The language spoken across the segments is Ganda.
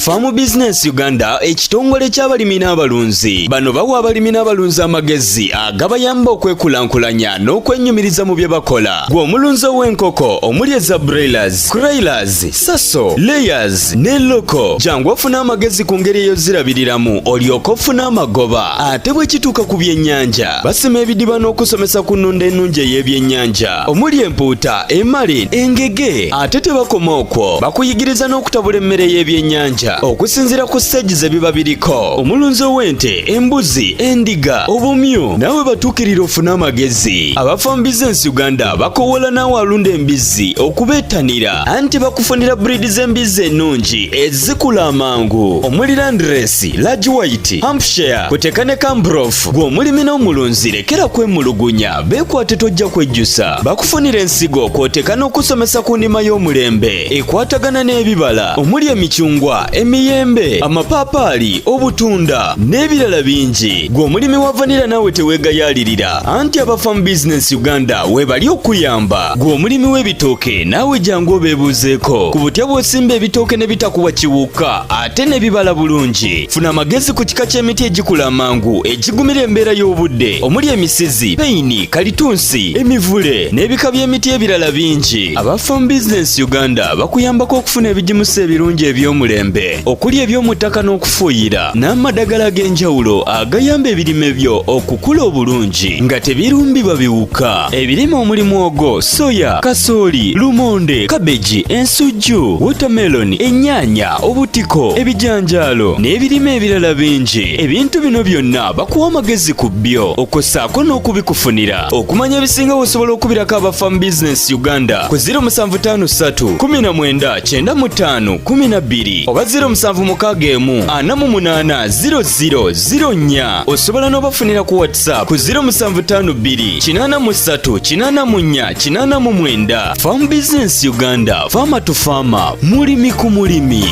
Farm Business Uganda ekitongole ky'abalimi n'abalunzi. Bano bawa abalimi n'abalunzi amagezi agabayamba okwekulankulanya n'okwenyumiriza mu bye bakola. Gwe omulunzi w'enkoko omuli eza broilers, crailers, saso, layers ne loko. Jangu ofuna amagezi ku ngeri ey'ozirabiriramu olyoke ofune amagoba. Ate bwe kituuka ku byennyanja basima ebidiba n'okusomesa ku nnunda ennungi ey'ebyennyanja omuli empuuta, emali, engege. Ate tebakoma okwo bakuyigiriza n'okutabula emmere y'ebyennyanja okusinziira ku stage ze biba biriko. Omulunzi w'ente, embuzi, endiga, obumyu nawe batuukirira ofuna amagezi. Aba Farm Business Uganda bakowola naawe alunda embizzi okubeetanira anti bakufunira breed z'embizzi ennungi ezikula amangu omuli Landrace, Large White, Hampshire, kuteeka ne Cambrough. Gwe omulimi n'omulunzi lekera kwemulugunya beekwate tojja kwejjusa. Bakufunira ensigo kw'oteeka n'okusomesa ku ndima y'omulembe ekwatagana n'ebibala omuli emicungwa, emiyembe, amapaapaali, obutunda n'ebirala bingi. Gwe omulimi wa vanilla naawe teweegayaalirira anti aba Farm Business Uganda webali okuyamba. Gwe omulimi w'ebitooke naawe jangu obeebuuzeeko ku butya bw'osimba ebitooke ne bitakuwa kiwuka ate ne bibala bulungi. Funa amagezi ku kika ky'emiti egikula amangu egigumira embeera y'obudde omuli emisizi, peyini, kalitunsi, emivule n'ebika by'emiti ebirala bingi. Aba Farm Business Uganda bakuyambako okufuna ebigimusa ebirungi eby'omulembe okuli eby'omu ttaka n'okufuuyira n'amadagala ag'enjawulo agayamba ebirime byo okukula obulungi nga tebirumbibwa biwuka. Ebirime omuli muwogo, soya, kasooli, lumonde, kabeji, ensujju, watermelon, ennyaanya, obutiko, ebijanjaalo n'ebirime ebirala bingi. Ebintu bino byonna bakuwa amagezi ku byo okossaako n'okubikufunira. Okumanya ebisinga osobola okubirako aba Farm Business Uganda ku 0753 19 95 12 oba 0761 48 0004. Osobola n'obafunira ku WhatsApp ku 0752 83 84 89. Farm Business Uganda, farmer to farmer, mulimi ku mulimi.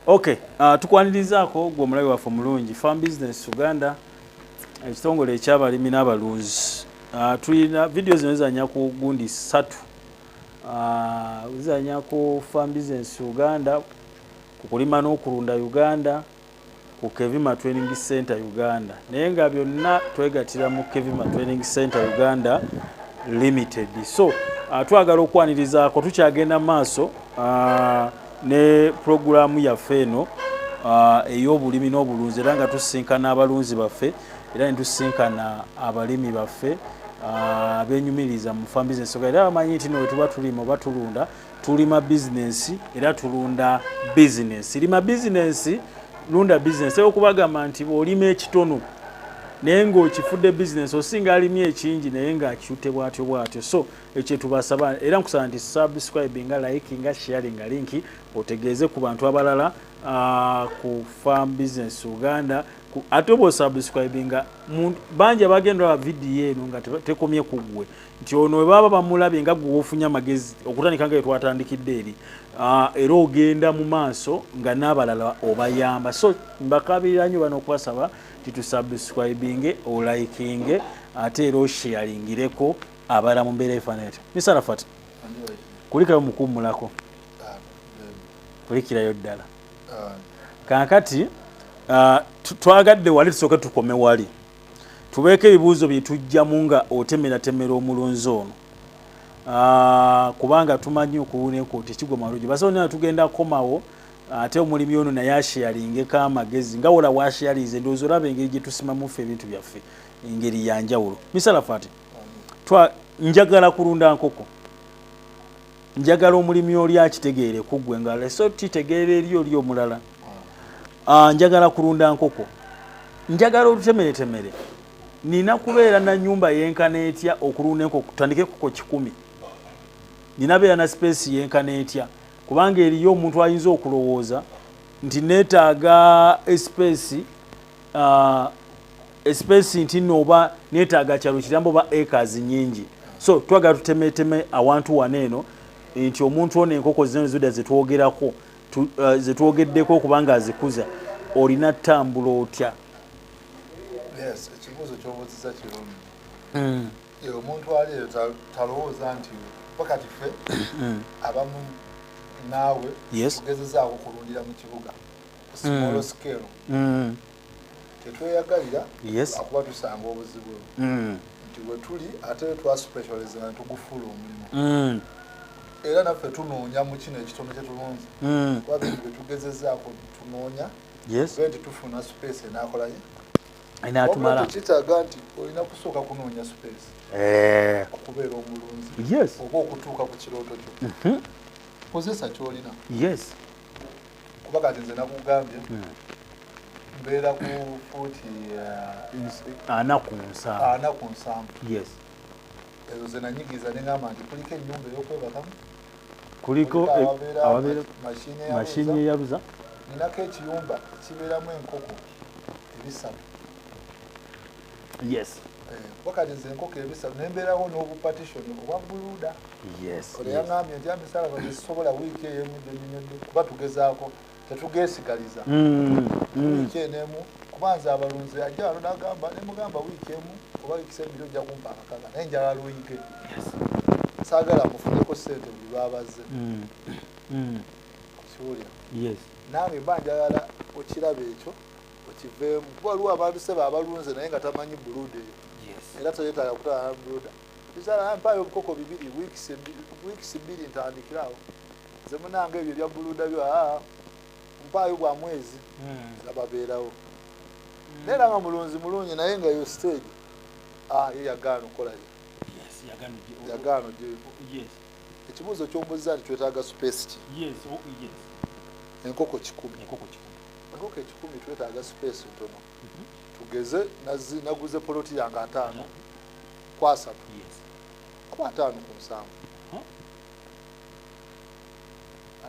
Okay, tukwanirizaako gwe omulabi waffe omulungi. Farm Business Uganda ekitongole eky'abalimi n'abalunzi. Tulina video zino zizanya ku gundi 3. Zizanya ku Farm Business Uganda, ku kulima n'okulunda Uganda, ku Kevima Training Center Uganda. Naye nga byonna twegatira mu Kevima Training Center Uganda Limited. So twagala okwanirizaako tukyagenda maaso ne programu yaffe eno ey'obulimi n'obulunzi era nga tusinkana abalunzi baffe era ne tusinkana abalimi baffe abenyumiriza mu Farm Business Uganda. Era bamanyi nti no tuba tulima oba tulunda, tulima business era tulunda business. Lima business, lunda business. Okubagamba nti olima ekitono naye ng'okifudde business osinga alimye ekingi naye ng'akyute bwatyo bwatyo. So ekyo tubasaba era nkusaba nti subscribe nga like nga sharing nga linki otegeeze ku bantu abalala ku Farm Business Uganda. Ate obo subscribe nga banja bagenda video eno nga tekomye kugwe nti ono baba bamulabye nga gwe ofunya magezi okutandika nga twatandikidde eri era ogenda mu maaso nga n'abalala obayamba. So mbakabirira nnyo bano okwasaba titu subscribing o liking ate era osharingireko abala mu mbeera efaanana. Mr. Rafat, kulikayo mukummulako kulikirayo ddala kaakati twagadde wali tusooke tukome wali tubeeko ebibuuzo bye tujjamu nga otemera omulunzi ono kubanga tumanyi okuwuneko tekigwa malungi basobola tugenda komawo ate omulimi ono naye asharingeko amagezi nga wola washarize ndowooza olaba engeri gye tusimamu ffe ebintu byaffe engeri yanjawulo. Mr. Rafat, njagala kulunda nkoko, njagala omulimi oli akitegeere kuggwe nga leso titegeera eri omulala. Njagala kulunda nkoko, njagala olutemeretemere, nina kubeera na nyumba yenkana etya okulunda enkoko tutandike kuko 10. Nina beera na space yenkana etya kubanga eriyo omuntu ayinza okulowooza nti neetaaga space nti nno oba neetaaga kyalo kirambo oba acres nyingi. So twagala tutemeteme awantu waneeno nti omuntu ono enkoko zino zidda zetwogerako zetwogeddeko kubanga azikuza olina ttambula otya? Ekibuuzo ky'obuuziza kirungi. Omuntu ali talowooza nti wakati ffe abamu naawe tugezezaako kulundira mu kibuga small scale tetweyagalira akuba tusanga obuzibu nti bwe tuli ate twa specialize nga tugufuula omulimu era naffe tunoonya mu kino ekitono kyetulunze kuba bintu bye tugezezaako tunoonya nti tufuna space enakolaye inatumala kitaaga nti olina kusooka kunoonya space okubeera omulunzi oba okutuuka ku kirooto kyo kozesa kyolina kuba kati nze nakugambye mbeera ku fuuti 47 ezo ze nanyigiza neŋŋamba nti kuliko ennyumba ey'okwebakamu kuliko awabeera mashini eyabuza ninako ekiyumba kibeeramu enkoko ebisatu wakati nze enkoko ebisatu nembeerawo n'obupatishoni obwa buluuda ole yaŋŋambye nti amisala bazisobola wiiki ey'emu gyennyonyodde kuba tugezaako tetugeesigaliza wiiki enemu kubanza abalunzi ajja alo nagamba nemugamba wiiki emu oba wiiki ebiri ojja kumpa akakaga naye njala luyige saagala mufuneko ssente buli lwabaze kiwulira nange mba njagala okiraba ekyo okiveemu kuba waliwo abantu seba abalunze naye nga tamanyi buluuda eyo era toyetaaga kutwala buluuda kisala mpaayo obukoko bibiri wiikisi bbiri ntandikirawo nze munange ebyo ebya buluuda byo mpaayo bwa mwezi nga babeerawo naye era nga mulunzi mulungi naye nga yo stage ye yagaana okolayo yagaana gye ekibuuzo ky'ombuuza nti twetaaga space ki enkoko 10 enkoko 10 twetaaga space ntono tugeze naguze poloti yange 5 ku 3 oba 5 ku 7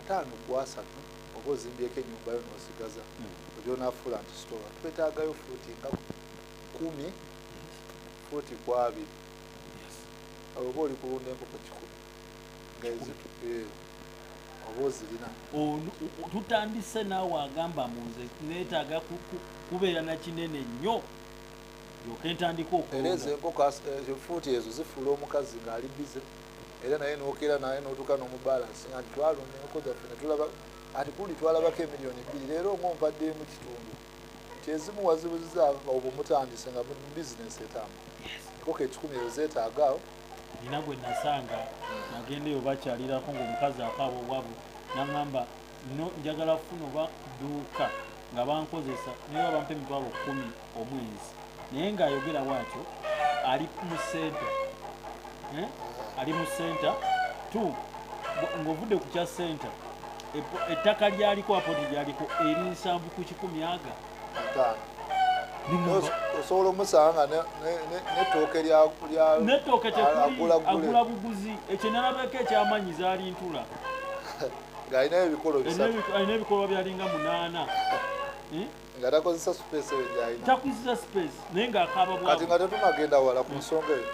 5 ku 3 oba ozimbyeko ennyumba yo n'osigaza ogyonafuula nti store twetaagayo fuuti nga 10 fuuti ku 2 oba oli kulunda enkoko 10 oba ozirina tutandise naawe agamba munze neetaaga kubeera na kinene nnyo yoke ntandika era ezo enkoko fuuti ezo zifuula omukazi ng'ali bize era naye n'okeera naye n'otuuka n'omubalansi nga twalunda enkoko zaffe ne tulaba ati kuli twalabako emiliyoni 2 leero ng'ompaddeemu kitundu kyezimu wazibuziza obwo mutandise nga mu bizinesi etamu enkoko 10 ezo zeetaagaawo nina gwe nasanga nagendeyo bakyalirako ng'omukazi akaaba obwavu naŋŋamba njagala kufuna oba dduuka nga bankozesa naye bampa emitwalo 10 omwezi naye ng'ayogera bwatyo ali mu senta ali mu senta tu ng'ovudde ku kya senta ettaka lyaliko apoti lyaliko eri 7 ku 10 aga osobola omusanga netooke tekuli agula buguzi ekyo nalabako ekyamanyi zaali ntula ng'alinayo alina ebikolwa byalinga 8 nga takozesa space eyo gyalina takozesa space naye ng'akaaba bwavu kati nga tetunagenda wala ku nsonga eyo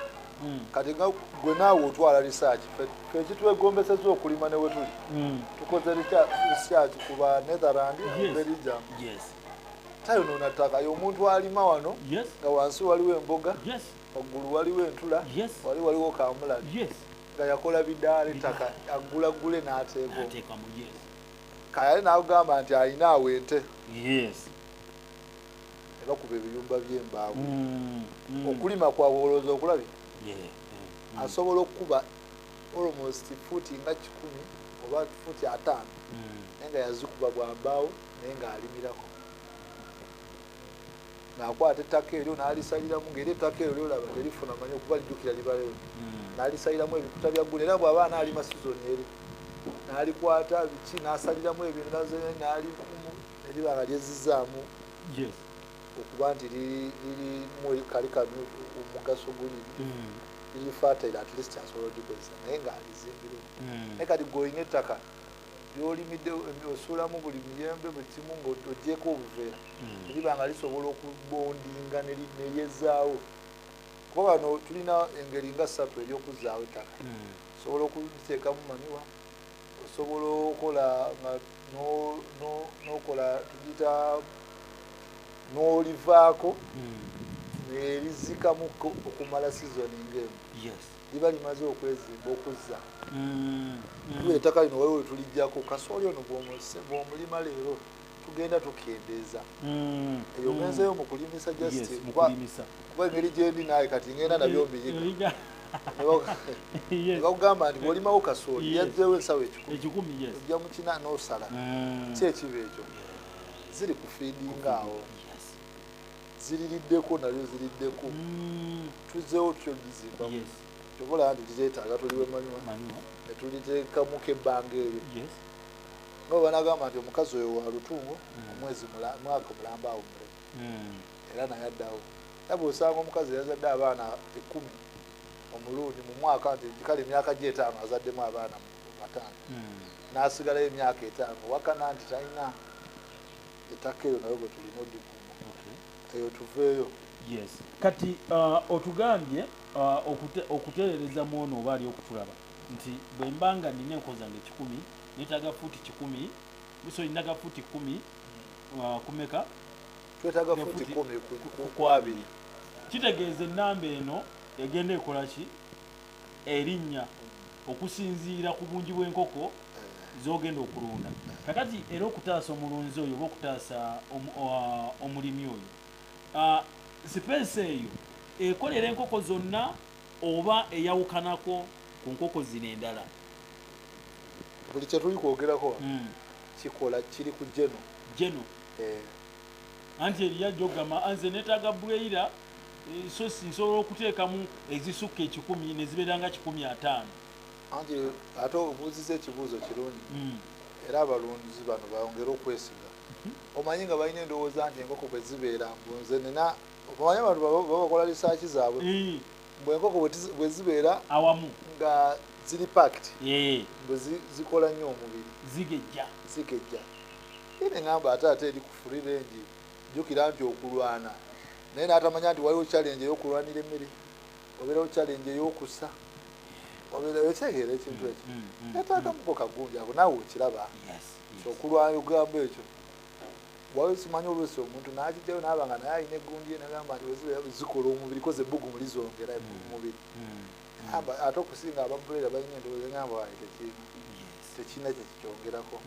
kati nga gwe naawe otwala research fe kitwegombeseza okulima ne we tuli tukoze research ku ba Netherland Belgium tayonoona ttaka y'omuntu alima wano nga wansi waliwo emboga waggulu waliwo entula waliwo kamulali nga yakola bidaala ettaka agulagule n'ateekamo kayale n'akugamba nti alina awo ente bakuba ebiyumba by'embaawo okulima kwabwe olowooza okulabye asobola okukuba almost fuuti nga 10 oba fuuti 5 naye nga yazikuba bwa mbaawo naye ng'alimirako ng'akwata ettaka eryo n'alisaliramu ng'era ettaka eryo lyolaba terifuna manyi okuba lijjukira libaleyo n'alisaliramu ebikuta bya ggulu era bw'aba n'alima sizoni eri n'alikwata biki n'asaliramu ebintu n'alimu eriba nga lyezizaamu okuba nti lirimu kalikanu omugaso guli liri fertile at least asobola odikozesa naye ng'alizimbirewo naye kati goyina ettaka lyolimidde osuulamu buli miyembe buli kimu ng'ogyeko obuveera eriba nga lisobola okubondinga neryezaawo kuba wano tulina engeri nga 3 eryokuzaawo ettaka osobola okuliteekamu maniwa osobola okukola nga n'okola tugiyita n'olivaako nelizikamu okumala sizoni ng'emu liba limaze okwezimba okuzza tuba ettaka lino waliwo wetulijjako kasooli ono bw'omulima leero tugenda tukendeeza eyo genzeyo mu kulimisa just kuba engeri gyendi naye kati ngenda nabyo mbiyiga bakugamba nti bw'olimawo kasooli yazzeewo ensawo ekikumi ojja mu kina n'osala ki ekiba ekyo ziri ku fiidinga awo ziririddeko nalyo ziriddeko tuzzeewo tutyo kyobola nti tuzeetaaga tuliwe manywa netuliteekamuko ebbanga eryo nga banagamba nti omukazi oyo wa lutungo omwaka mulamba awo mulemu era naye addawo era bw'osanga omukazi yazadde abaana 10 omulundi mu mwaka nti kale emyaka gye 5 azaddemu abaana 5 n'asigalayo emyaka 5 wakana nti talina ettaka eyo nayo bwe tulina oddikuuma eyo tuveeyo kati otugambye okutereereza mwono oba ali okutulaba nti bwe mbanga nina enko zange 10 netaga fuuti 10 so ninaga fuuti 10 kumeka twetaaga fuuti 10 ku 2 kitegeeza ennamba eno egenda ekola ki erinnya okusinziira ku bungi bw'enkoko zogenda okulunda kakati era okutaasa omulunzi oyo oba okutaasa omulimi oyo sipeesi eyo ekolera enkoko zonna oba eyawukanako ku nkoko zino endala buli kyetuli kwogerako kikola kiri ku geno anti eriyajja ogamba anze neetaaga bweyira so nsobola okuteekamu ezisukka 10 nezibeeranga 15 anti ate obuuziza ekibuuzo kirungi era abalunzi bano bayongera okwesiga omanyi nga balina endowooza nti enkoko bwe zibeera mbunze nina omanyi abantu babakola lisaaki zaabwe mbwe enkoko bwe zibeera awamu nga ziri packed bwe zikola nnyo omubiri zigejja ine ngamba ate eri kufulira engi jjukira nti okulwana naye n'atamanya nti waliwo challenge ey'okulwanira emmere obeerawo challenge ey'okussa obeerawo ekyegeera ekintu ekyo yetaagamuko kagunja ako naawe okiraba okulwanya ogamba ekyo waliwo simanyi oluusi omuntu n'akijjayo naaba nga naye alina eggundi ye nagamba nti wezibeera zikola omubiri koze ebbugumu lizongera mubiri ate okusinga ababuleera balina endowooza ngamba waye tekirina kyekikyongerako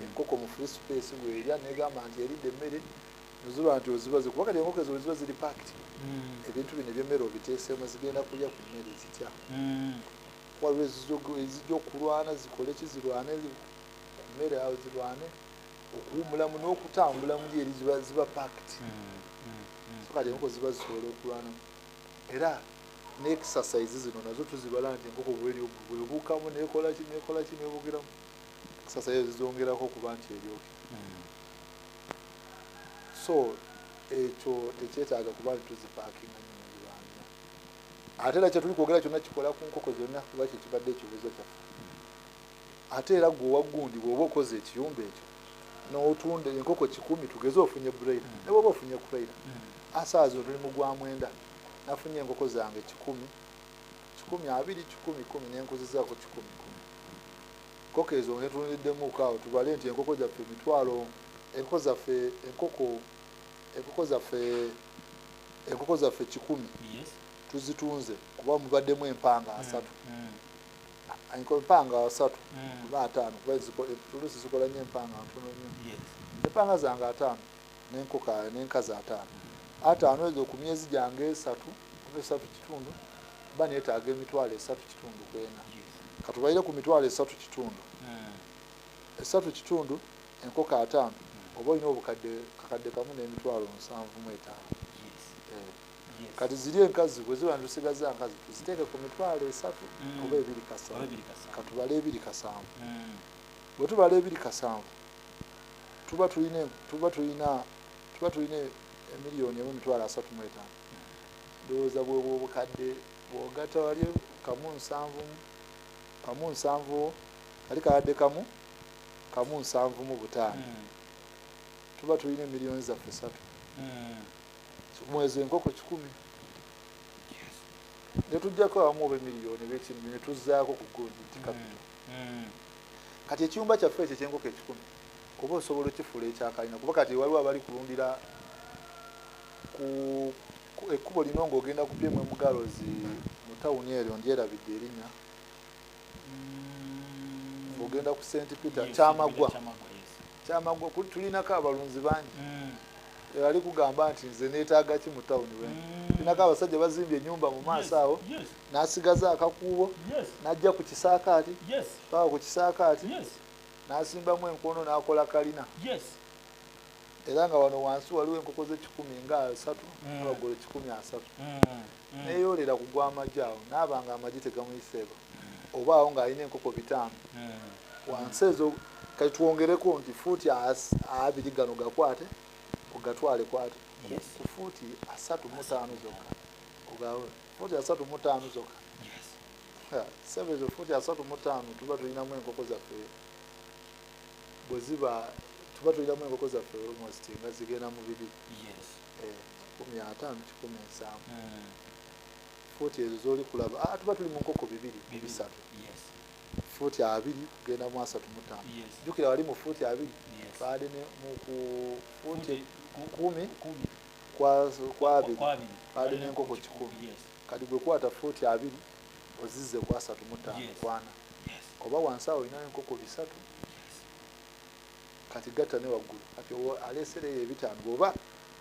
enkoko mu free space bwerya negamba nti eridde emmere noziba nti ozibaze kuba kati enkoko ezo weziba ziri packed ebintu bino ebyemmere obiteeseemu zigenda kulya ku mmere zitya waliwo ezijja okulwana zikole kizirwane ku mmere awo zirwane okuwumulamu n'okutambulamu eri ziba packed so kati enkoko ziba zisobola okulwanamu era ne exercise zino nazo tuzibala nti enkoko bwebuukamu nekola ki nebugiramu exercise zizongerako kuba nti eryoke so ekyo tekyetaaga kuba nti tuzipaakinga nnyo muzibanja ate era kyetuli kwogera kyonna kikola ku nkoko zonna kuba kyekibadde ekibuuzo kyaffe ate era gwe owaggundi bw'oba okoze ekiyumba ekyo n'otunda enkoko 10 tugeze ofunye broiler ne bw'oba ofunye broiler asaazo tuli mu gwa mwenda nafunye enkoko zange 10 20 10 n'enkuzizaako 10 enkoko ezo netulundiddemu kaawo tubale nti enkoko zaffe emitwalo enkoko zaffe 10 tuzitunze kuba mubaddemu empanga 3 empanga 3 kuba 5 kuba tulusi zikola nnyo empanga ntono nnyo empanga zange 5 n'enkoko n'enkazi 5 ezo ku myezi gyange 3 kitundu ba neetaaga emitwalo 3 kitundu kwena katubalire ku mitwalo 3 kitundu 3 kitundu enkoko 5 oba olina kakadde kamu n'emitwalo 75 kati ziri enkazi bwe ziba ntusigaza nkazi tuziteeke ku mitwalo 3 oba 2 kasanvu katubale 2 kasanvu bwe tubala 2 kasanvu tuba tulina emiliyoni emitwalo 35 ndowooza bwobukadde bwogata wali kamu nsanvu ali kadde kamu 7 tuba tulina emiliyoni zaffe 3 mwezi enkoko 10 netujjako awamu oba emiliyoni b'ekintu netuzzaako ku gondi capital kati ekiyumba kyaffe ekyo ekyenkoko 10 oba osobola okifuula ekyakalina kuba kati waliwo abali kulundira ku ekkubo lino ng'ogenda ku byemu emugalozi mu tawuni eryo ndyerabidde erinnya ng'ogenda ku St Peter Kyamagwa tulinako abalunzi bangi ali kugamba nti nze neetaaga ki mu tawuni we tulinako abasajja bazimbye ennyumba mu maaso awo n'asigaza akakuubo n'ajja ku kisaakaati paka ku kisaakaati n'asimbamu enkono n'akola kalina era nga wano wansi waliwo enkoko ze100 nga 3 n'abagole 130 neeyolera kugwa amagi awo n'abanga amagi tegamuyiseeko oba awo ng'alina enkoko 5 wansi ezo kati twongereko nti fuuti 2 gano gakwate ogatwale kwate ku fuuti 35 zokka ogawe fuuti 35 zokka sevezo fuuti 35 tuba tulinamu enkoko zaffe bwe ziba tuba tulinamu enkoko zaffe almost nga zigenda mu 2 15 17 fuuti ezo zoli kulaba tuba tuli mu nkoko 2 fuuti 2 kugenda mu 35 jukira wali mu fuuti 2 baade ne mu ku fuuti 10 kwa 2 baade n'enkoko 10 kati gwe kwata fuuti 2 ozizze kwa 35 kwana oba wansi awo olina enkoko 3 kati gatta ne waggulu kati alesere ebitano oba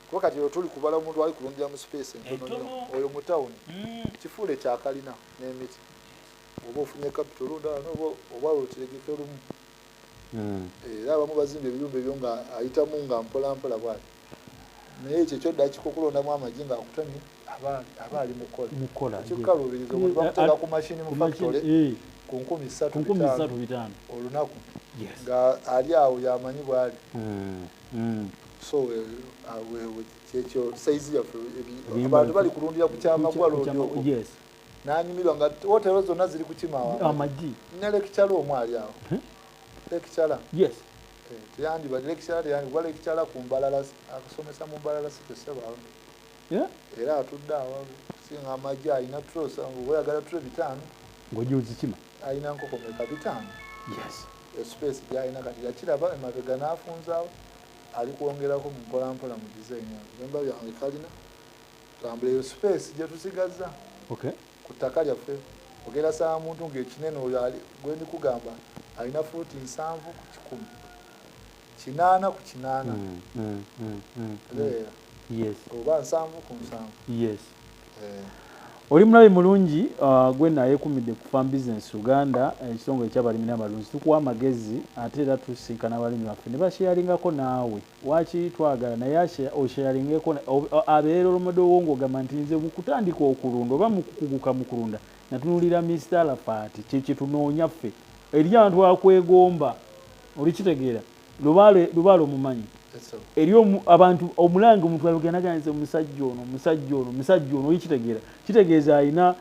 kuba kati tuli kubala omuntu ali kulundira mu space entono oyo mu tawuni kifuule kyakalina n'emiti oba ofunye capital oba otegeke lumu era abamu bazimba ebiyumba ebyo nga ayitamu nga mpolampola bwati naye ekyo kyodda kikokulondamu amagi nga akutamye aba ali mukola kikaluubiriza omuntu bamuteeka ku mashini mu factory ku 3,500 olunaku nga ali awo yamanyi bwali so kyekyo saizi yaffe abantu bali kulundira ku Kyamagwa loodyoko n'anyumirwa nga wotero zonna ziri ku Kimaawa amagi nina lekikyala omw ali awo lekikyala teyandibadde lekikyala teyandibadde lekikyala ku Mbalala akusomesa mu Mbalala City Ssebawo era atudde awo singa amagi alina trosa oyagala tro 5 ng'ogyozikima alina nkoko meka 5 space gyalina kati yakiraba emabega n'afunzaawo ali kwongerako mu mpolampola mu design emba byange kalina tambula eyo space gye tusigazza ku ttaka lyaffe ogera saa muntu ng'ekinene oyo gwe ndi kugamba alina fuuti 7 ku 10 8 ku 8 oba 7 ku 7 oli mulabe mulungi gwe nayekumidde ku Farm Business Uganda ekitongole ky'abalimi n'abalunzi tukuwa amagezi ate era tusinkana abalimi baffe ne basharengako naawe waki twagala naye osharengeko abeera olomodowo ng'ogamba nti nze mu kutandika okulunda oba mu kukuguka mu kulunda natunulira Mr. Arafat kye tunoonya ffe eri abantu akwegomba olikitegeera lubaale omumanyi eri abantu omulange omuntu aluganaganiza omusajja ono oyikitegeera kitegeeza alina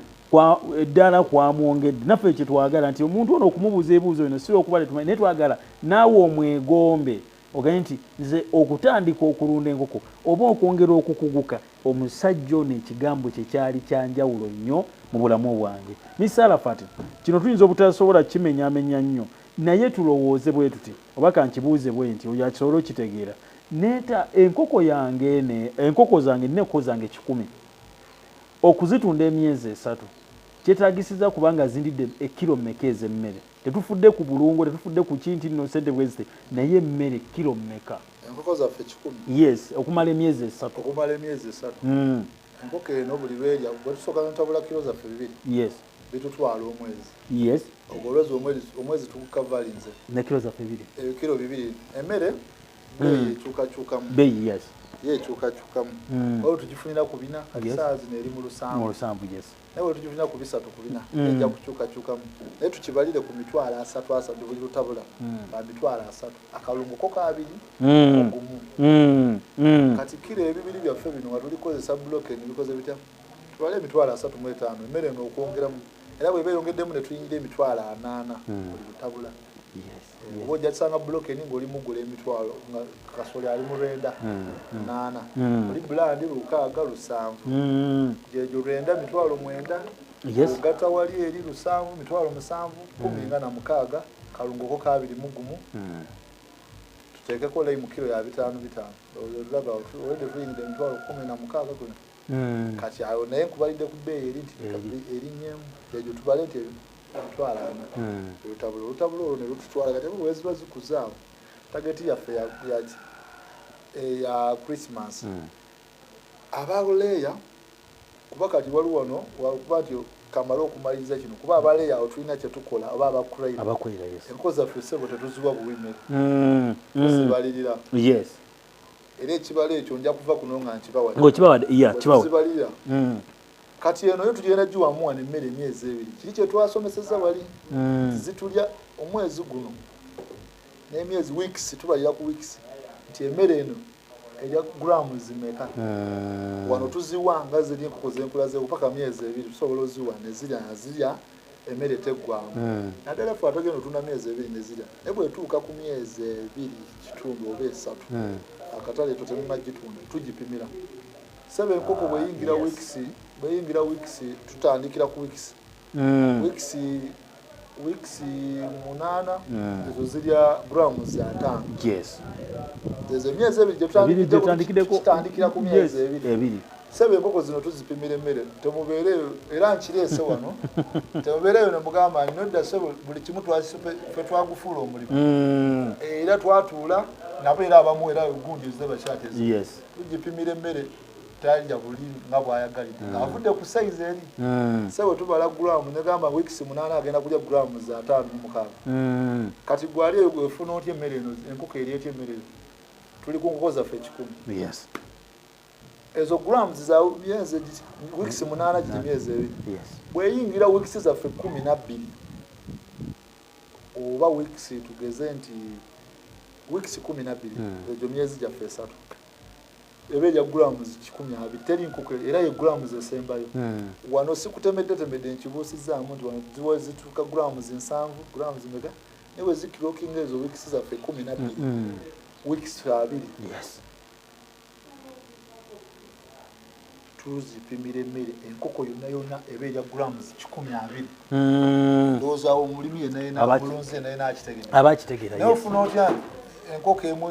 eddala kwamwongedde naffe ekyo twagala nti omuntu ono okumubuuza ebibuuzo bino si okuba tetumanyi naye twagala naawe omwegombe oganye nti nze okutandika okulunda enkoko oba okwongera okukuguka omusajja ono ekigambo kye kyali kyanjawulo nnyo mu bulamu bwange Mr. Arafat kino tuyinza obutasobola kimenyaamenya nnyo naye tulowooze bwe tuti oba kankibuuze bwe nti oyo akisobola okitegeera neeta enkoko zange nneko zange 10 okuzitunda emyezi 3 kyetaagisiza kubanga zindidde ekiro mmeka ez'emmere tetufudde ku bulungo tetufudde ku kinti nno sente bwezite naye emmere kiro mmeka enkoko zaffe 10 okumala emyezi 3 enkoko eno buli lwerya bwe tusooka ntabula kiro zaffe 2 bitutwala omwezi ogolwezi omwezi tukukavalinze ne kiro zaffe 2 kiro 2 emmere ekyukakyukamu yekyukakyukamu oyo tugifunira ku 4 kati saa zino eri mu 7 naye bwe tugifunira ku 3 ku 4 ejja kukyukakyukamu naye tukibalire ku mitwalo 3 buli lutabula ba mitwalo 3 akalungu ko kabiri ogumu kati kiro ebibiri byaffe bino watulikozesa bloke nibikoze bitya tubale emitwalo 35 emmere eno okwongeramu era bwe beeyongeddemu ne tuyingira emitwalo 8 buli lutabula oba ojja kusanga buloke ni ng'oli mugula emitwalo nga kasoli ali mu 8 oli bulandi 6 7 gyejo 9 mitwalo 9 ogata wali eri 7 mitwalo 7 10 nga na 6 kalungoko kabiri mugumu tuteekeko leyi mu kiro ya 5 olaba olede tuyingidde emitwalo 10 na 6 kuno kati awo naye nkubalidde ku bbeeyi eri nti erinnyemu ekyo tubale nti emitwalo ana olutabula olwo ne lututwala kati bwe ziba zikuze awo tageti yaffe ya Christmas abaleeya kuba kati waliwo wano wakuba nti kamala okumaliriza kino kuba abaleeya awo tulina kye tukola oba abakurayira enkozi zaffe ssebo tetuziwa buwime tuzibalirira era ekibala ekyo nja kuva kuno nga nkibawazibalirira kati eno yo tugenda giwamuwa nemmere emyezi ebiri kiri kye twasomeseza wali zitulya omwezi guno n'emyezi weeks tubalira ku weeks nti emmere eno erya gulamu zimeka wano tuziwanga ziri enkoko z'enkula zeewo paka myezi ebiri tusobola oziwa nezirya emmere teggwamu naddala ffe atogenda otunda myezi ebiri nezirya naye bwetuuka ku myezi ebiri kitundu oba esatu akatale eto temumagitunda tugipimira sebe enkoko bweyingira weeks tutandikira ku weeks 8 ezo zirya grams 5 ezo emyezi ebiri gyetutandikira ku myezi ebiri sebe enkoko zino tuzipimira emmere temubeereyo era nkireese wano temubeereyo nemugamba nodda sebe buli kimu ffe twagufuula omulimu era twatuula nabo era abamu era gundi ze bakyateza tugipimira emmere talya buli nga bwayagalidde avudde ku size eri sebe tubala gulamu negamba weeks 8 agenda kulya grams 5 kati gwali eyo gwefuna otya emmere eno enkoko eri etya emmere tuli ku nkoko zaffe 10 ezo grams za myezi weeks 8 giri myezi ebiri bweyingira weeks zaffe 12 oba weeks tugeze nti weeks 12 ezo myezi gyaffe 3 ebeja grams 12 teri nkoko era ye grams esembayo wano sikutemedde nkibuusizaamu nti wano ziwa zituuka grams 7 grams mega newe zikirokinga ezo weeks zaffe 12 weeks 2 tuzipimira emmere enkoko yonna ebeja grams 12 ndowooza omulimi yenna bulunzi yenna nakitegeera naye ofuna otya enkoko emu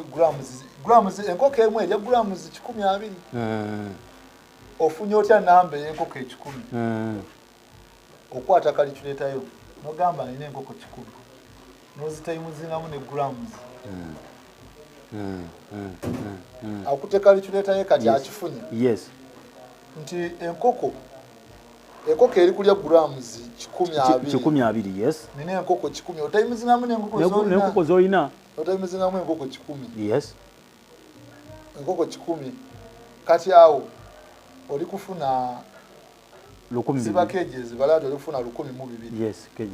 enkoko emu erya grams 12 ofunye otya namba ey'enkoko 10 okwata kaliculetayo nogamba nina enkoko 10 nozitayimuzingamu ne grams akute kaliculetayo kati akifunye nti enkoko eri kulya grams 12 nina enkoko 10 otayimuzingamu n'enkoko z'olina otayimizingamu enkoko 10 enkoko 10 kati awo oli kufuna 1000 ziba kgs balado oli kufuna 1,200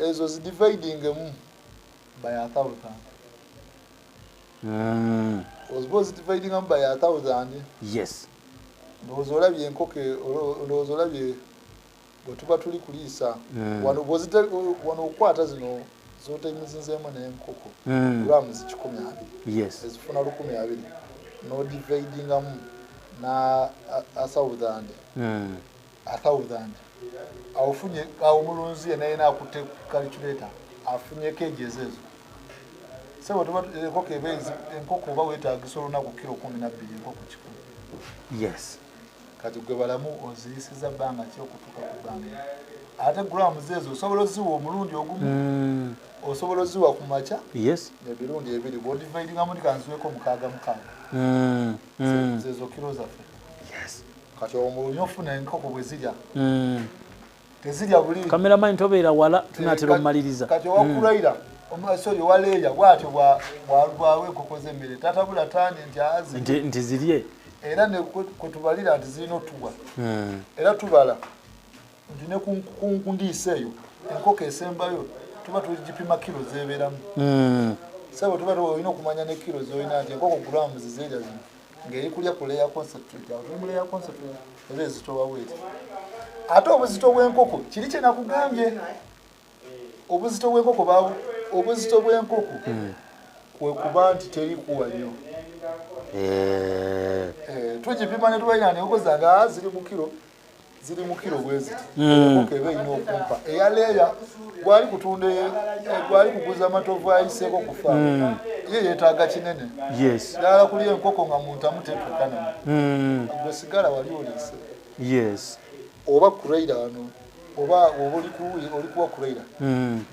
ezo zidividingemu by 1000 ozbozi dividingemu by 1000 ndowooza olabye enkoko ndowooza olabye bwe tuba tuli kuliisa wano okwata zino zotayimizinzeemu n'enkoko grams 12 ezifuna 1,200 nodividingamu na 1000 awofunye awo omulunzi naye nakutte calculator afunye kgs ezo sebo tuba enkoko oba weetaagisa olunaku kilo 12 enkoko 10 kati gwe balamu oziyisiza bbanga ki okutuuka ku bbanga ate grams ezo osobola oziwa omulundi ogumu osobola oziwa ku makya ebirundi ebiri bwodividingamu ndikanziweko 6 zezo kilo zaffe kati omulunyi ofuna enkoko bwe zirya tezirya buli kameramani tobeera wala tunatera omumaliriza kati owakulayira omusori waleeya bwatyo bwawe enkoko z'emmere tatabula tani nti zirye era ne kwetubalira nti zirina otuwa era tubala nti ne ku ndiisa eyo enkoko esembayo tuba tugipima kilo zebeeramu sebo tuba olina okumanya ne kilo zolina nti enkoko grams zirya zino ng'eri kulya ku layer concentrate awo tuli mu layer concentrate era ezitowa weti ate obuzito bw'enkoko kiri kye nakugambye obuzito bw'enkoko kwe kuba nti teri kuwa nnyo tugipima ne tubalina ne enkoko zange ziri mu kilo ziri mu kilo bwezi enkoko eba ina okumpa eyaleeya gwali kutunda gwali kuguza amatovu ayiseeko ku faamu ye yeetaaga kinene ddala kuli enkoko nga muntu amuteekekana gwe sigala wali oliise oba kureira wano oba oli kuwa kureira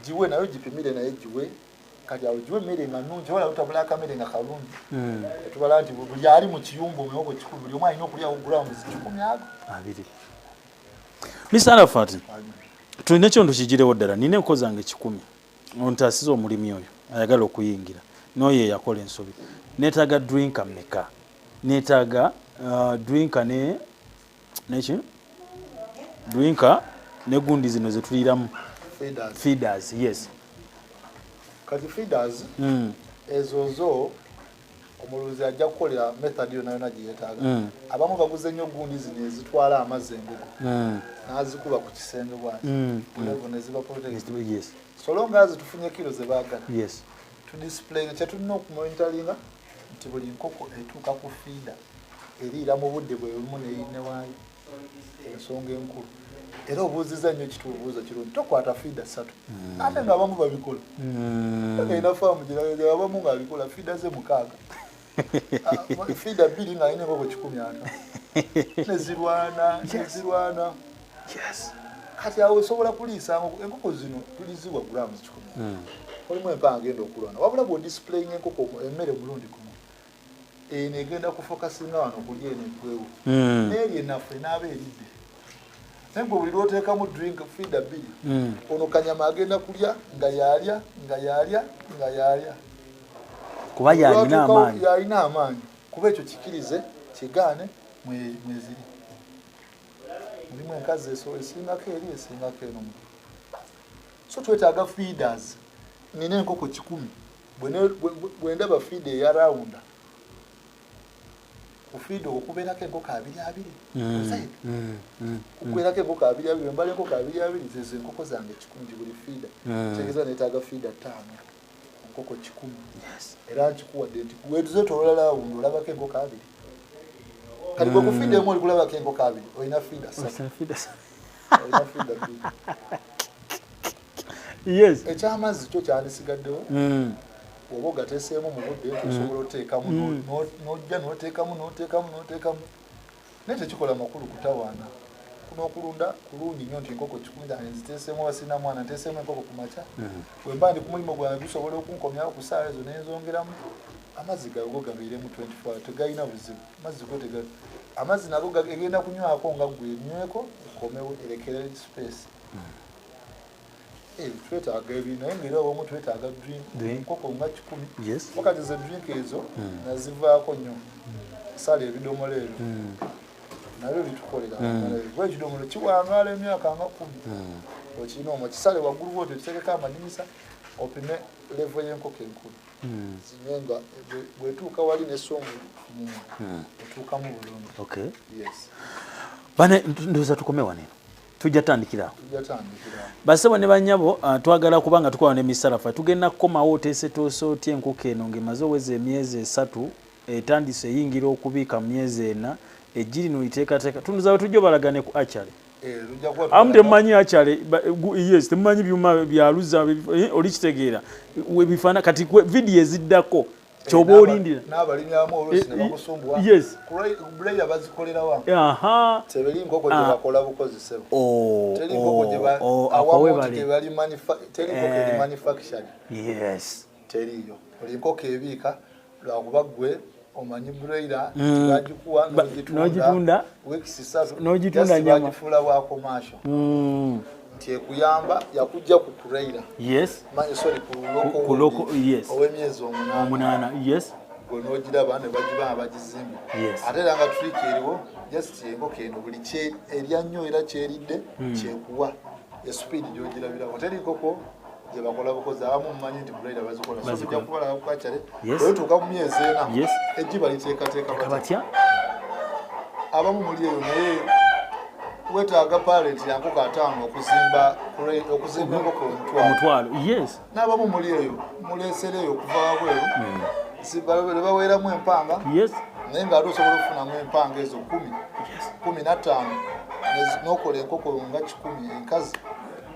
giwe nayo gipimire naye giwe kati awo giwe emmere nga nnungi wala utabula akamere nga kalungi tubala nti buli ali mu kiyumba omuwogo kikulu buli omu alina okulyawo gulawundi 10 ago abiri. Mr. Arafat, tulina ekyondo kigirewo ddala nina enko zange 10 ontaasiza omulimi oyo ayagala okuyingira n'oyo yakola ensobi neetaaga drinka mmeka neetaaga drinka neki drinka ne gundi zino zetuliramu feeders yes kati feeders ezozo omuluzi ajja kukolera method yona yona gyeyeetaaga abamu baguze nnyo gundi zino ezitwala amazzi embugo n'azikuba ku kisenge bwati levo neziba protected so long as tufunye kilo ze baagala to display kyetulina okumonitoringa nti buli nkoko etuuka ku feeder eriira mu budde bwe bumu newaayo ensonga enkulu era obuuziza nnyo kitubuuza kirungi tokwata feeder 3 ate ng'abamu babikola againa faamu gye abamu ng'abikola feeder ze 6 feeder 2 ng'alina enkoko 15 nezirwana kati awo osobola kuliisa enkoko zino tulizibwa grams 10 olimu empanga agenda okulwana wabula bw'odisiplaying enkoko emmere mulundi gumu eno egenda kufokasinga wano kulya eno eggwewo n'eri enafu enaaba eridde naye gwe buli lw'oteekamu drink feeder 2 ono kanyama agenda kulya nga yalya kuba yalina amaanyi kuba ekyo kikirize kigaane mweziri mulimu enkazi esingako eri esingako eno so twetaaga feeders nina enkoko 10 bwendaba feed eya rawunda kufeed okubeerako enkoko 2 kukubeerako enkoko 2 mbala enkoko 2 zezo enkoko zange 10 buli feeder tegeeza neetaaga feeder 5 enkoko 10 era nkikuwadde nti wetuzetolola rawunda olabako enkoko 2 kati bwe kufeeda emu oli kulabako enkoko 2 olina feeder 3 ekyamazzi kyo kyandisigaddewo oba ogateeseemu mu budde osobola oteekamu n'ojja n'oteekamu naye tekikola makulu kutawaana kuno okulunda kulungi nnyo nti enkoko 10 nziteeseemu basina mwana nteeseemu enkoko ku makya bwe mba ndi ku mulimu gwange gusobola okunkomyawo ku ssaawa ezo nenzongeramu amazzi gago gabeiremu 24 tegalina buzibu amazzi nago egenda kunywako nga gwe nyweko okomewo erekere space twetaaga ebintu naye ngeri omu twetaaga drink enkoko nga 10 wakati ze drink ezo nazivaako nnyo sala ebidomola ebyo nabyo bitukolera bwe ekidomolo kiwangaala emyaka nga 10 okirina omwo kisale waggulu bwotyo kitereka amadinisa opime levo y'enkoko enkulu zinywe nga bwetuuka wali nesonga etuukamu bulungi bane ndoza tukome waneno tujja tandikira basebo ne banyabo twagala kubanga tukola ne misalafa tugenda kukomawo oteese toosooty enkoko eno ng'emaze oweza emyezi 3 etandise eyingira okubiika mu myezi 4 ejjiri noyiteekateeka tunduza tujja balagane ku achale amu temumanyi achale yes temumanyi byuma byaluza oli kitegeera webifaana kati vidiyo eziddako kyoba olindira n'abalinyamu oluusi ne bakusumbuwa buleya bazikolerawa teberi nkoko gye bakola bukozesebo teri nkoko gye manufactured teriyo oli nkoko ebiika lwakuba ggwe omanyi buleya bagikuwa n'ogitunda n'ogitunda nyama bagifuula bwa commercial nti ekuyamba yakujja ku kureira sorry ku loko ow'emyezi 8 gwe n'ogiraba ne bagibanga bagizimba ate era nga trick eriwo just enkoko eno buli erya nnyo era kyeridde kyekuwa espeed gy'ogirabirako teri nkoko gye bakola bukozi abamu mumanyi nti buleira bazikola sojja kukola kukakyale oyotuuka mu myezi 4 ejjiba liteekateeka batya abamu muli eyo naye wetaaga parent yankoko 5 okuzimba enkoko omutwalo n'abamu muli eyo muleesera eyo okuva wabweru baweeramu empanga naye ng'ate osobola okufunamu empanga ezo 15 n'okola enkoko nga 10 enkazi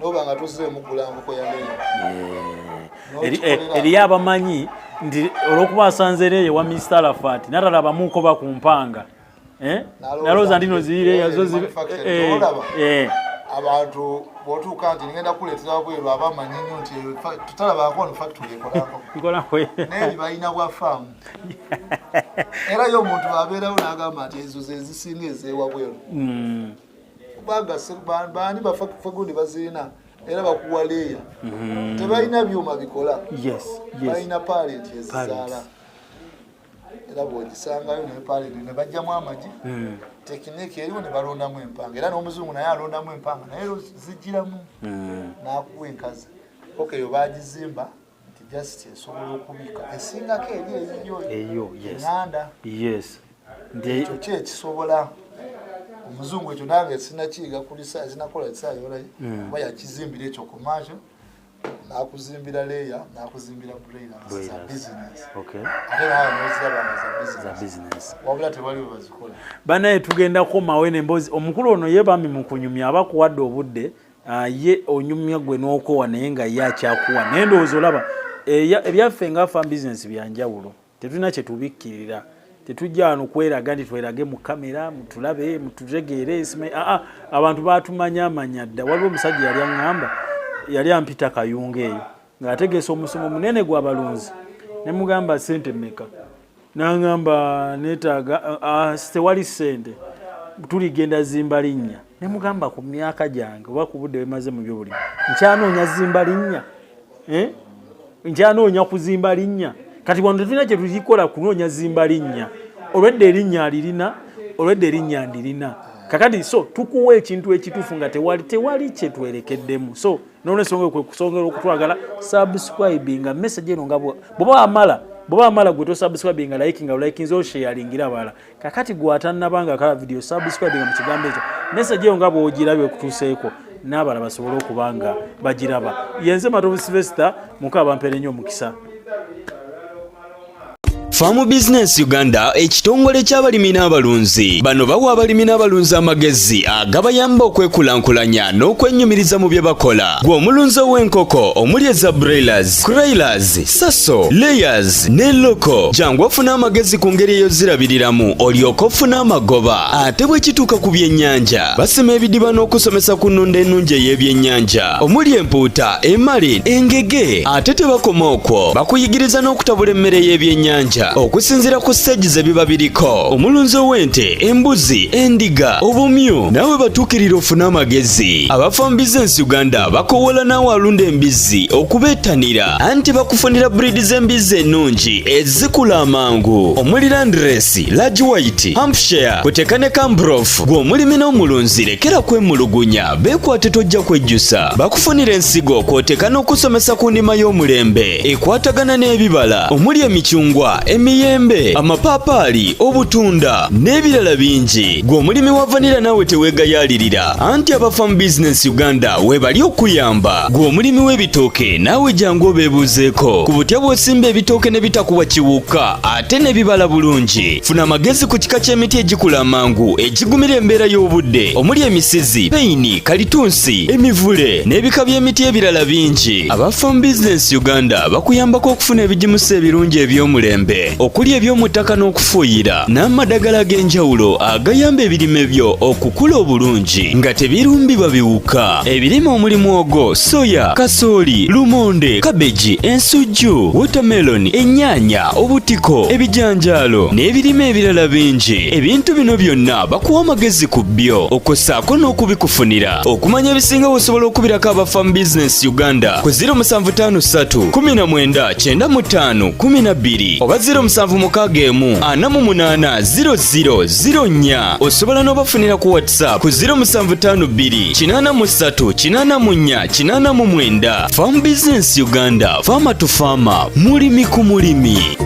noba nga tozire mugula nkoko ya leeya eriyo abamanyi nti olwokuba asanze leeya wa Mr. Arafat natalabamuko bakumpanga nalooza ndino ziireeya zo abantu botuuka nti ngenda kuleetera bweru abamanyi nnyo nti tutalabako no factory ekolako naye balina bwa faamu era yo omuntu abeerawo n'agamba nti ezo ze zisinga ezeewa bweru kubanga baani bafe gundi bazirina era bakuwa leeya tebalina byuma bikola balina paleti ezizaala era bw'ogisangayo naye paleti ne bajjamu amagi tekiniki eriwo ne balondamu empanga era n'omuzungu naye alondamu empanga naye zijjiramu n'akuwa enkazi okeyo bagizimba nti just esobola okubika esingako eri eyo eŋŋanda ekyo ki ekisobola omuzungu ekyo nange sinakiyiga kuli sinakola kisayolayo kuba yakizimbira ekyo kumaakyo nakuzimbira leeya nakuzimbira broilers za business ate nawe noziraba za business wabula tewali webazikola banaye tugenda kukomawo n'emboozi omukulu ono yebami mu kunyumya abakuwadde obudde ye onyumya gwe n'okowa naye nga ye akyakuwa naye ndowooza olaba ebyaffe nga farm business byanjawulo tetulina kye tubikkirira tetujja wano kweraga nti twerage mu kamera mutulabe mututegeere abantu batumanyamanya dda waliwo omusajja yali aŋŋamba yali ampita kayunga eyo ng'ategeesa omusomo munene gw'abalunzi ne mugamba sente mmeka n'aŋŋamba neetaaga tewali sente tuligenda zimba linnya ne mugamba ku myaka gyange oba ku budde bwemaze mu byobulimi nkyanoonya zimba linnya nkyanoonya kuzimba linnya kati wano tetulina kye tukikola kunoonya zimba linnya olwedde erinnya alirina olwedde erinnya ndirina kakati so tukuwa ekintu ekituufu nga tewali kye twerekeddemu so n'olwensonga kwe kusongera okutwagala subscribinga message eno nga bw'oba amala gwe tosubscribinga likinga likinze osharingira abala kakati gwatannabanga kala video subscribinga mu kigambo ekyo message eyo nga bw'ogirabye okutuuseeko n'abala basobole okuba nga bagiraba yenze Matovu Sylvester mukaba mpere nnyo omukisa. Farm Business Uganda ekitongole ky'abalimi n'abalunzi bano bawa abalimi n'abalunzi amagezi agabayamba okwekulankulanya n'okwenyumiriza mu bye bakola gw'omulunzi w'enkoko omuli eza broilers, croilers, saso, layers ne loko jangu ofuna amagezi ku ngeri eyo zirabiriramu olyoka ofuna amagoba ate bwe kituuka ku byennyanja basima ebidiba n'okusomesa ku nnunda ennungi ey'ebyennyanja omuli empuuta, emali, engege ate tebakoma okwo bakuyigiriza n'okutabula emmere y'ebyennyanja okusinzira ku stage ebiba biriko omulunzi w'ente, embuzi, endiga, obumyu nawe batuukirira ofuna amagezi aba Farm Business Uganda bakowola naawe alunda embizzi okubeetanira anti bakufunira breed z'embizzi ennungi ezikula amangu omuli Landrace, Large White, Hampshire kuteeka ne Cambrough gw'omulimi n'omulunzi lekera kwemulugunya beekwate tojja kwejjusa bakufunira ensigo kw'oteeka n'okusomesa ku ndima y'omulembe ekwatagana n'ebibala omuli emicungwa emiyembe amapaapaali obutunda n'ebirala bingi gw'omulimi wa vanira naawe teweegayaalirira anti aba Farm Business Uganda weebali okuyamba gw'omulimi w'ebitooke naawe jangu obeebuuzeeko ku butya bw'osimba ebitooke ne bitakuwa kiwuka ate ne bibala bulungi funa amagezi ku kika ky'emiti egikula amangu egigumira embeera y'obudde omuli emisizi, peyini, kalitunsi, emivule n'ebika by'emiti ebirala bingi aba Farm Business Uganda bakuyambako okufuna ebigimusa ebirungi eby'omulembe okuli eby'omuttaka n'okufuuyira n'amadagala ag'enjawulo agayamba ebirime byo okukula obulungi nga tebirumbibwa biwuka ebirime omuli muwogo, soya, kasooli, lumonde, kabeji, ensujju, watermelon, ennyaanya, obutiko, ebijanjaalo n'ebirime ebirala bingi ebintu bino byonna bakuwa amagezi ku byo okossaako n'okubikufunira okumanya ebisinga osobola okubirako aba Farm Business Uganda ku 0753 19 95 12 oba 0761480004 osobola n'obafunira ku WhatsApp ku 0752 83 84 89. Farm Business Uganda, farmer to farmer, mulimi ku mulimi.